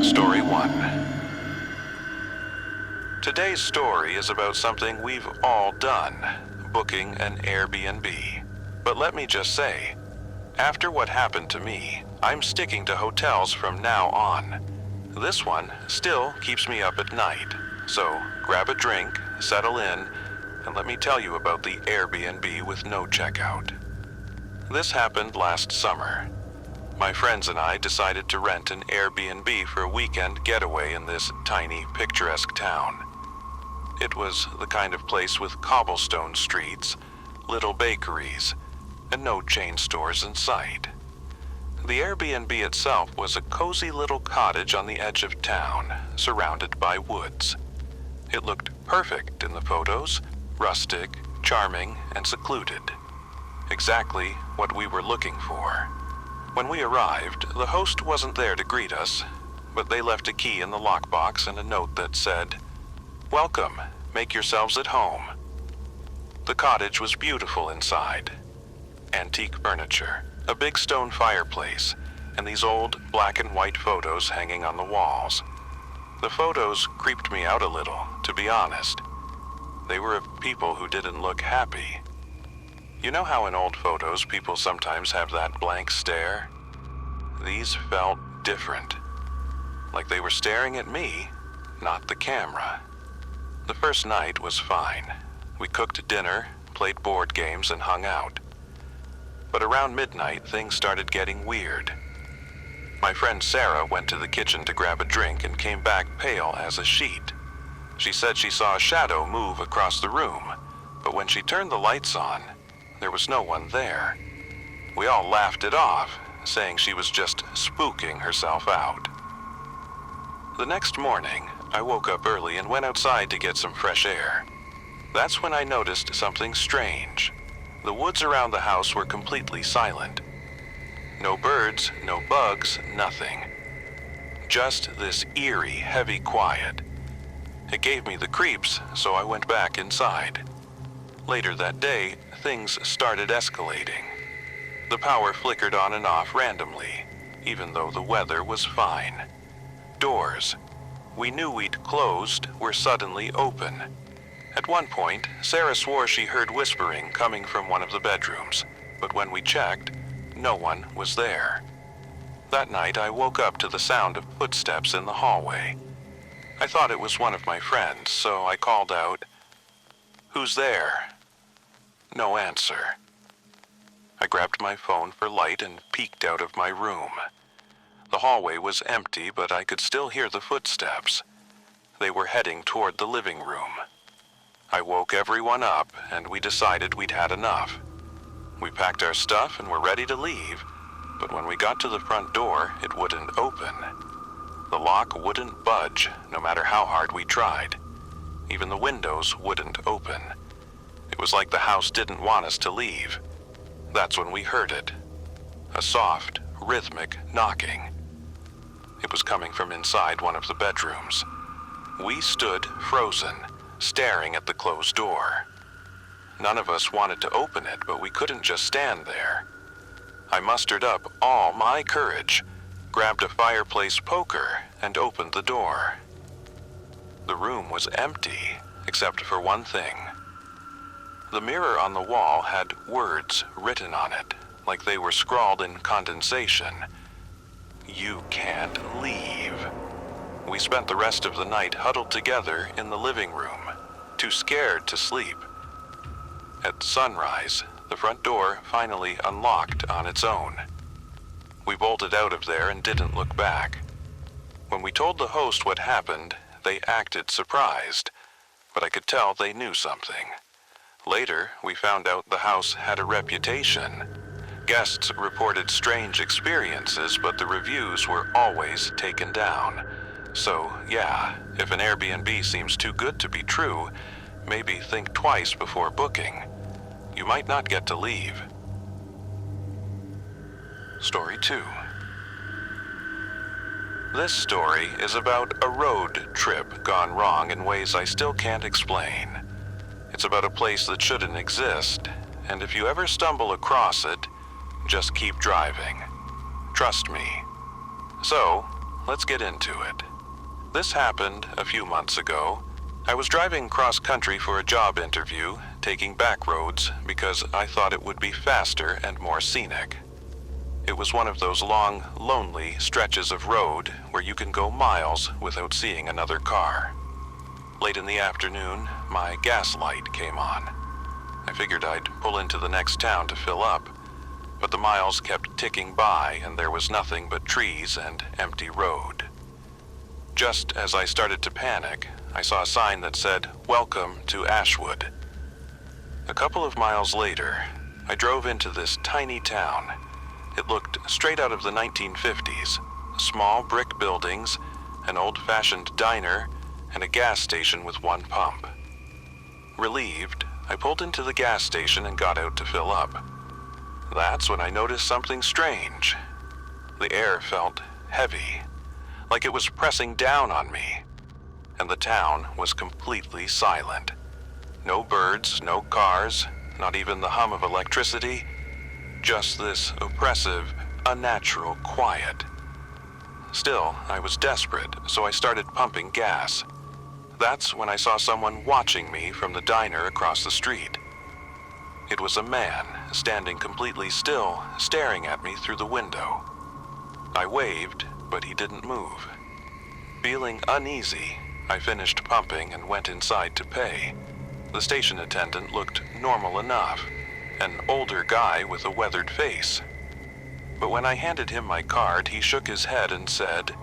Story 1. Today's story is about something we've all done, booking an Airbnb. But let me just say, after what happened to me, I'm sticking to hotels from now on. This one still keeps me up at night. So grab a drink, settle in, and let me tell you about the Airbnb with no checkout. This happened last summer. My friends and I decided to rent an Airbnb for a weekend getaway in this tiny, picturesque town. It was the kind of place with cobblestone streets, little bakeries, and no chain stores in sight. The Airbnb itself was a cozy little cottage on the edge of town, surrounded by woods. It looked perfect in the photos, rustic, charming, and secluded. Exactly what we were looking for. When we arrived, the host wasn't there to greet us, but they left a key in the lockbox and a note that said, "Welcome, make yourselves at home." The cottage was beautiful inside. Antique furniture, a big stone fireplace, and these old black and white photos hanging on the walls. The photos creeped me out a little, to be honest. They were of people who didn't look happy. You know how in old photos people sometimes have that blank stare? These felt different. Like they were staring at me, not the camera. The first night was fine. We cooked dinner, played board games, and hung out. But around midnight, things started getting weird. My friend Sarah went to the kitchen to grab a drink and came back pale as a sheet. She said she saw a shadow move across the room, but when she turned the lights on, there was no one there. We all laughed it off, saying she was just spooking herself out. The next morning, I woke up early and went outside to get some fresh air. That's when I noticed something strange. The woods around the house were completely silent. No birds, no bugs, nothing. Just this eerie, heavy quiet. It gave me the creeps, so I went back inside. Later that day, things started escalating. The power flickered on and off randomly, even though the weather was fine. Doors we knew we'd closed were suddenly open. At one point, Sarah swore she heard whispering coming from one of the bedrooms, but when we checked, no one was there. That night, I woke up to the sound of footsteps in the hallway. I thought it was one of my friends, so I called out, "Who's there?" No answer. I grabbed my phone for light and peeked out of my room. The hallway was empty, but I could still hear the footsteps. They were heading toward the living room. I woke everyone up, and we decided we'd had enough. We packed our stuff and were ready to leave, but when we got to the front door, it wouldn't open. The lock wouldn't budge, no matter how hard we tried. Even the windows wouldn't open. It was like the house didn't want us to leave. That's when we heard it. A soft, rhythmic knocking. It was coming from inside one of the bedrooms. We stood frozen, staring at the closed door. None of us wanted to open it, but we couldn't just stand there. I mustered up all my courage, grabbed a fireplace poker, and opened the door. The room was empty, except for one thing. The mirror on the wall had words written on it, like they were scrawled in condensation. "You can't leave." We spent the rest of the night huddled together in the living room, too scared to sleep. At sunrise, the front door finally unlocked on its own. We bolted out of there and didn't look back. When we told the host what happened, they acted surprised, but I could tell they knew something. Later, we found out the house had a reputation. Guests reported strange experiences, but the reviews were always taken down. So, yeah, if an Airbnb seems too good to be true, maybe think twice before booking. You might not get to leave. Story 2. This story is about a road trip gone wrong in ways I still can't explain. It's about a place that shouldn't exist, and if you ever stumble across it, just keep driving. Trust me. So, let's get into it. This happened a few months ago. I was driving cross-country for a job interview, taking back roads because I thought it would be faster and more scenic. It was one of those long, lonely stretches of road where you can go miles without seeing another car. Late in the afternoon, my gas light came on. I figured I'd pull into the next town to fill up, but the miles kept ticking by and there was nothing but trees and empty road. Just as I started to panic, I saw a sign that said, "Welcome to Ashwood." A couple of miles later, I drove into this tiny town. It looked straight out of the 1950s. Small brick buildings, an old-fashioned diner, and a gas station with one pump. Relieved, I pulled into the gas station and got out to fill up. That's when I noticed something strange. The air felt heavy, like it was pressing down on me, and the town was completely silent. No birds, no cars, not even the hum of electricity, just this oppressive, unnatural quiet. Still, I was desperate, so I started pumping gas. That's when I saw someone watching me from the diner across the street. It was a man, standing completely still, staring at me through the window. I waved, but he didn't move. Feeling uneasy, I finished pumping and went inside to pay. The station attendant looked normal enough, an older guy with a weathered face. But when I handed him my card, he shook his head and said,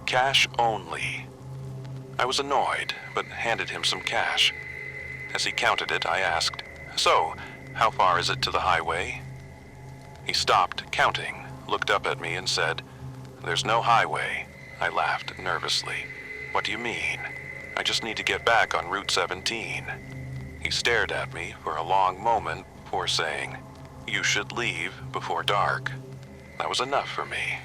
"Cash only." I was annoyed, but handed him some cash. As he counted it, I asked, "So, how far is it to the highway?" He stopped counting, looked up at me and said, "There's no highway." I laughed nervously. "What do you mean? I just need to get back on Route 17. He stared at me for a long moment before saying, "You should leave before dark." That was enough for me.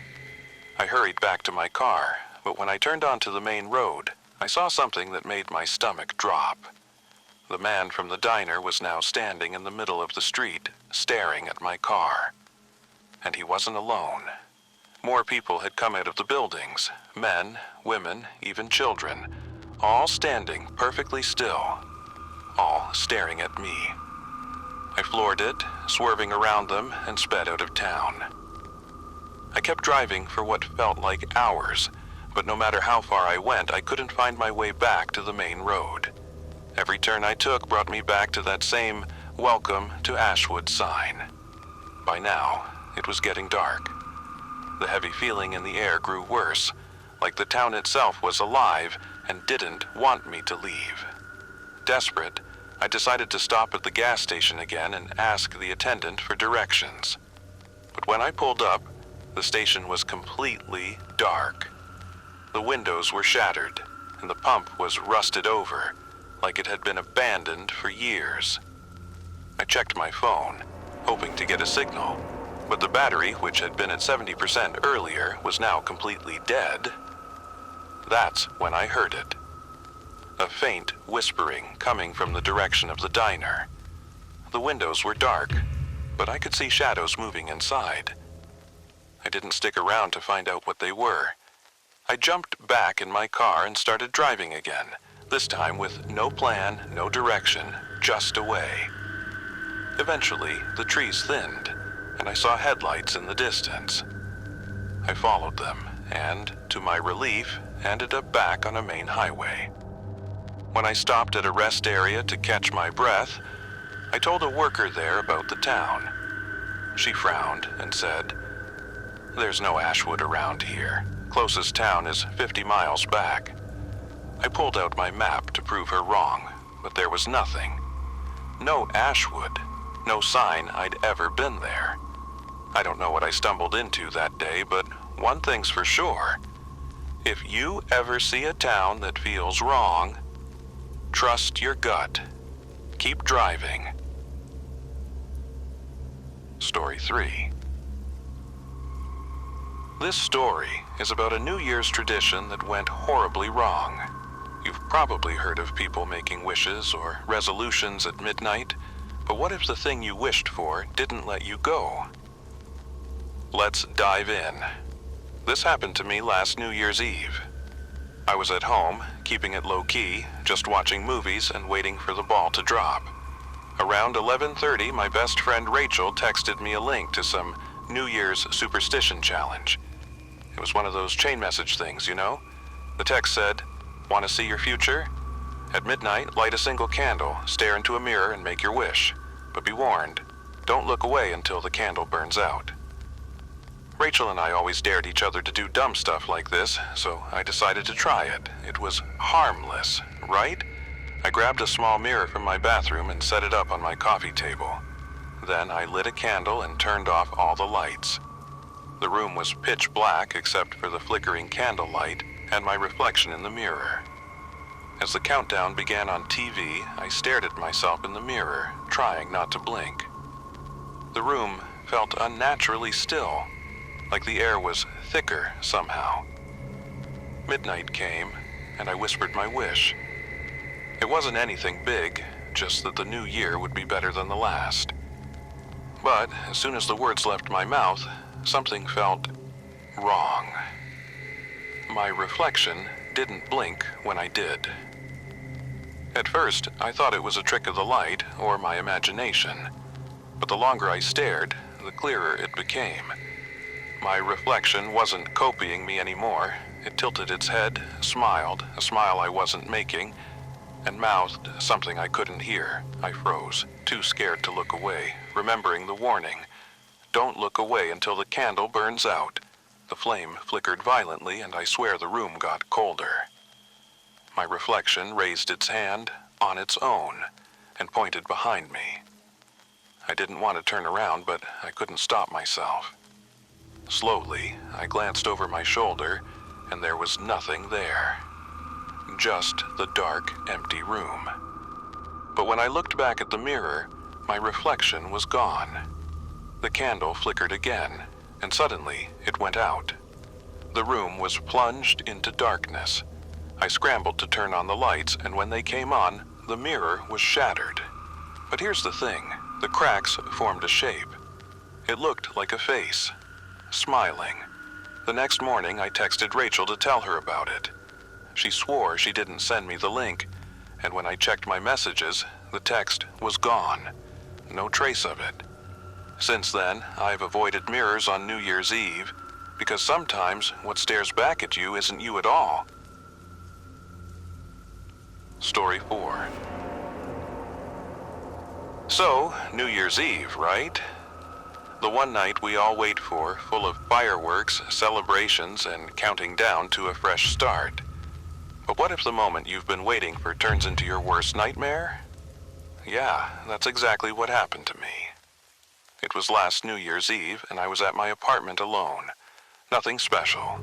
I hurried back to my car, but when I turned onto the main road, I saw something that made my stomach drop. The man from the diner was now standing in the middle of the street, staring at my car. And he wasn't alone. More people had come out of the buildings, men, women, even children, all standing perfectly still, all staring at me. I floored it, swerving around them, and sped out of town. I kept driving for what felt like hours, but no matter how far I went, I couldn't find my way back to the main road. Every turn I took brought me back to that same "Welcome to Ashwood" sign. By now, it was getting dark. The heavy feeling in the air grew worse, like the town itself was alive and didn't want me to leave. Desperate, I decided to stop at the gas station again and ask the attendant for directions. But when I pulled up, the station was completely dark. The windows were shattered, and the pump was rusted over, like it had been abandoned for years. I checked my phone, hoping to get a signal, but the battery, which had been at 70% earlier, was now completely dead. That's when I heard it. A faint whispering coming from the direction of the diner. The windows were dark, but I could see shadows moving inside. I didn't stick around to find out what they were. I jumped back in my car and started driving again, this time with no plan, no direction, just away. Eventually, the trees thinned, and I saw headlights in the distance. I followed them, and, to my relief, ended up back on a main highway. When I stopped at a rest area to catch my breath, I told a worker there about the town. She frowned and said, "There's no Ashwood around here. Closest town is 50 miles back." I pulled out my map to prove her wrong, but there was nothing. No Ashwood, no sign I'd ever been there. I don't know what I stumbled into that day, but one thing's for sure. If you ever see a town that feels wrong, trust your gut. Keep driving. Story 3. This story is about a New Year's tradition that went horribly wrong. You've probably heard of people making wishes or resolutions at midnight, but what if the thing you wished for didn't let you go? Let's dive in. This happened to me last New Year's Eve. I was at home, keeping it low-key, just watching movies and waiting for the ball to drop. Around 11:30, my best friend Rachel texted me a link to some New Year's superstition challenge. It was one of those chain message things, you know? The text said, "Want to see your future? At midnight, light a single candle, stare into a mirror, and make your wish. But be warned, don't look away until the candle burns out." Rachel and I always dared each other to do dumb stuff like this, so I decided to try it. It was harmless, right? I grabbed a small mirror from my bathroom and set it up on my coffee table. Then I lit a candle and turned off all the lights. The room was pitch black except for the flickering candlelight and my reflection in the mirror. As the countdown began on TV, I stared at myself in the mirror, trying not to blink. The room felt unnaturally still, like the air was thicker somehow. Midnight came, and I whispered my wish. It wasn't anything big, just that the new year would be better than the last. But as soon as the words left my mouth, something felt wrong. My reflection didn't blink when I did. At first, I thought it was a trick of the light or my imagination, but the longer I stared, the clearer it became. My reflection wasn't copying me anymore. It tilted its head, smiled, a smile I wasn't making, and mouthed something I couldn't hear. I froze, too scared to look away, remembering the warning. Don't look away until the candle burns out. The flame flickered violently, and I swear the room got colder. My reflection raised its hand on its own and pointed behind me. I didn't want to turn around, but I couldn't stop myself. Slowly, I glanced over my shoulder, and there was nothing there. Just the dark, empty room. But when I looked back at the mirror, my reflection was gone. The candle flickered again, and suddenly it went out. The room was plunged into darkness. I scrambled to turn on the lights, and when they came on, the mirror was shattered. But here's the thing, the cracks formed a shape. It looked like a face, smiling. The next morning, I texted Rachel to tell her about it. She swore she didn't send me the link, and when I checked my messages, the text was gone. No trace of it. Since then, I've avoided mirrors on New Year's Eve, because sometimes what stares back at you isn't you at all. Story 4. So, New Year's Eve, right? The one night we all wait for, full of fireworks, celebrations, and counting down to a fresh start. But what if the moment you've been waiting for turns into your worst nightmare? Yeah, that's exactly what happened to me. It was last New Year's Eve, and I was at my apartment alone. Nothing special.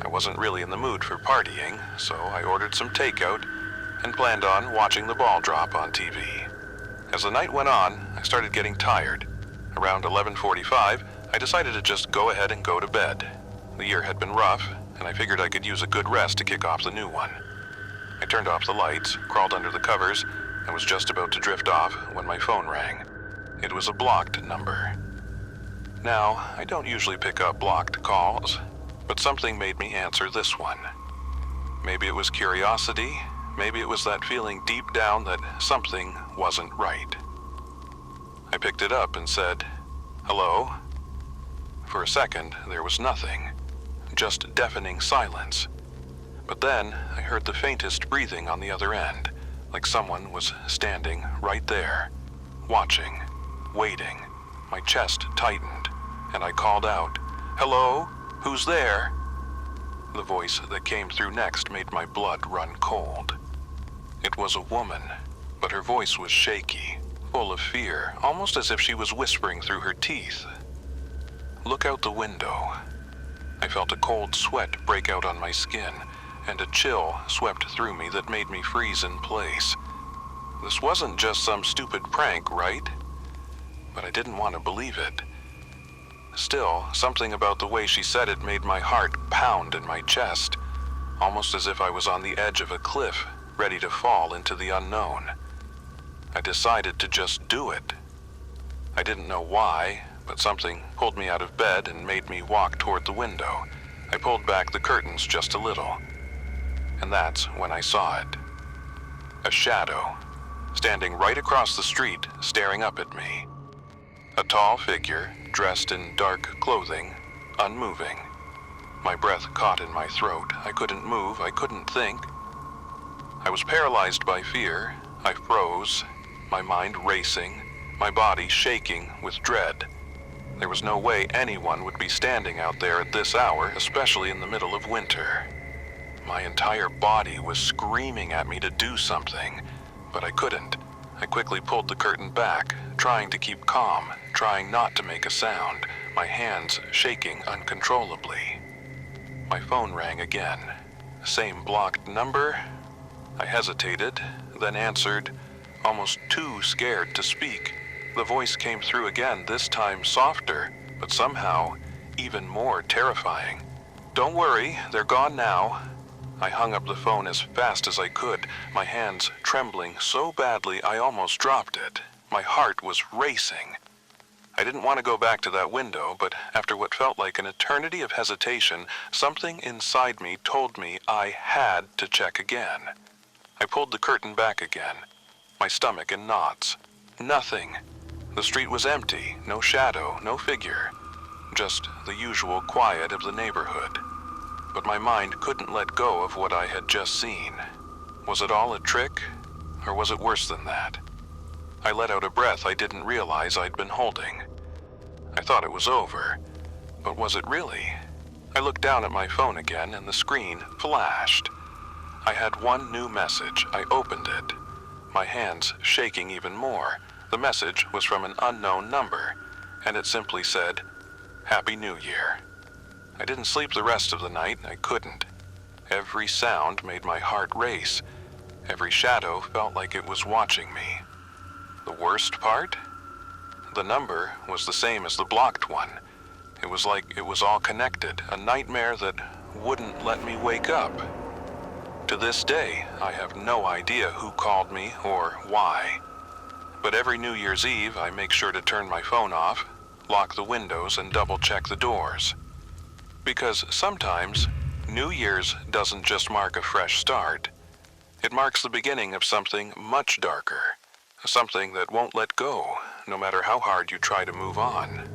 I wasn't really in the mood for partying, so I ordered some takeout and planned on watching the ball drop on TV. As the night went on, I started getting tired. Around 11:45, I decided to just go ahead and go to bed. The year had been rough, and I figured I could use a good rest to kick off the new one. I turned off the lights, crawled under the covers, and was just about to drift off when my phone rang. It was a blocked number. Now, I don't usually pick up blocked calls, but something made me answer this one. Maybe it was curiosity, maybe it was that feeling deep down that something wasn't right. I picked it up and said, "Hello?" For a second, there was nothing, just deafening silence. But then, I heard the faintest breathing on the other end, like someone was standing right there, watching, waiting. My chest tightened, and I called out, "Hello? Who's there?" The voice that came through next made my blood run cold. It was a woman, but her voice was shaky, full of fear, almost as if she was whispering through her teeth. "Look out the window." I felt a cold sweat break out on my skin, and a chill swept through me that made me freeze in place. This wasn't just some stupid prank, right? But I didn't want to believe it. Still, something about the way she said it made my heart pound in my chest, almost as if I was on the edge of a cliff, ready to fall into the unknown. I decided to just do it. I didn't know why, but something pulled me out of bed and made me walk toward the window. I pulled back the curtains just a little, and that's when I saw it. A shadow, standing right across the street, staring up at me. A tall figure, dressed in dark clothing, unmoving. My breath caught in my throat. I couldn't move. I couldn't think. I was paralyzed by fear. I froze, my mind racing, my body shaking with dread. There was no way anyone would be standing out there at this hour, especially in the middle of winter. My entire body was screaming at me to do something, but I couldn't. I quickly pulled the curtain back, trying to keep calm, trying not to make a sound, my hands shaking uncontrollably. My phone rang again. Same blocked number. I hesitated, then answered, almost too scared to speak. The voice came through again, this time softer, but somehow even more terrifying. "Don't worry, they're gone now." I hung up the phone as fast as I could, my hands trembling so badly I almost dropped it. My heart was racing. I didn't want to go back to that window, but after what felt like an eternity of hesitation, something inside me told me I had to check again. I pulled the curtain back again, my stomach in knots. Nothing. The street was empty, no shadow, no figure, just the usual quiet of the neighborhood. But my mind couldn't let go of what I had just seen. Was it all a trick, or was it worse than that? I let out a breath I didn't realize I'd been holding. I thought it was over, but was it really? I looked down at my phone again and the screen flashed. I had one new message. I opened it, my hands shaking even more. The message was from an unknown number, and it simply said, "Happy New Year." I didn't sleep the rest of the night. I couldn't. Every sound made my heart race. Every shadow felt like it was watching me. The worst part? The number was the same as the blocked one. It was like it was all connected, a nightmare that wouldn't let me wake up. To this day, I have no idea who called me or why. But every New Year's Eve, I make sure to turn my phone off, lock the windows, and double-check the doors. Because sometimes, New Year's doesn't just mark a fresh start. It marks the beginning of something much darker, something that won't let go, no matter how hard you try to move on.